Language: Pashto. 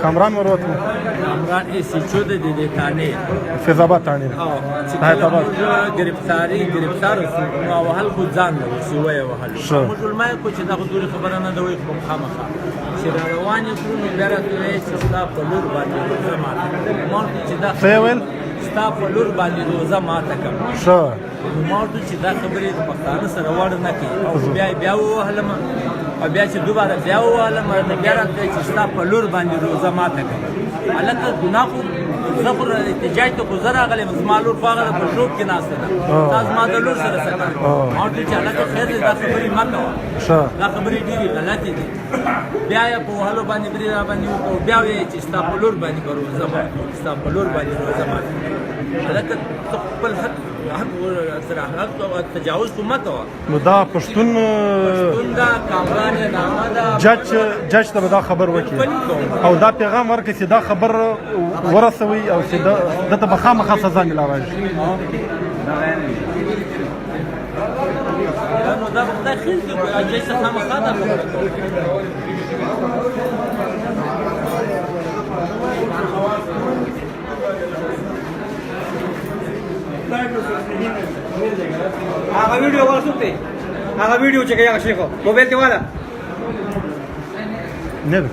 کامران وروته کامران ایسیچو د دې تانه فیض آباد تانه حیدرآباد گرفتار شو نو وهل خو ځان نو سی وای وهل مسلمان کو چې دا حضور خبره نه دوی کوم خامخا چې رواني کړو نو بیا راځي چې ستا په لور باندې زمانه مونږ چې دا فیول ستا په لور باندې روزه ماته کوم شو مونږ چې دا خبرې د پښتانه سره وړ نه کی او بیا وهلم او بیا چې دوباره بیا وهلم بیا راځي چې ستا په لور باندې روزه ماته کوم الکه ګناه خو زفر احتجاج ته گذر راغلی زما لور خو هغه په شوق کې ناسته ده تا زما د لور سره څه کوې ما ورته ویل چې هلکه خیر دی دا خبرې مه کوه دا خبرې ډېرې غلطې دي بیا یې په وهلو باندې برې را باندې وکړو بیا ویې چې ستا په لور باندې به روزه ماتې ستا په لور باندې روزه ماتې هلکه ته خپل حق سره حق تجاوز خو مه کوه نو دا پښتون دا کامران نامه ده جج ته به دا خبر وکړي او دا پیغام ورکړي چې دا خبر ورسوي او چې دته به خامخا سزا میلاویږي نو دا خدای خیر دی جج ته خامخا دا خبره کوي هغه ویډیو ورسوته هغه ویډیو چې هغه شیخو موبایل دی والا نه ده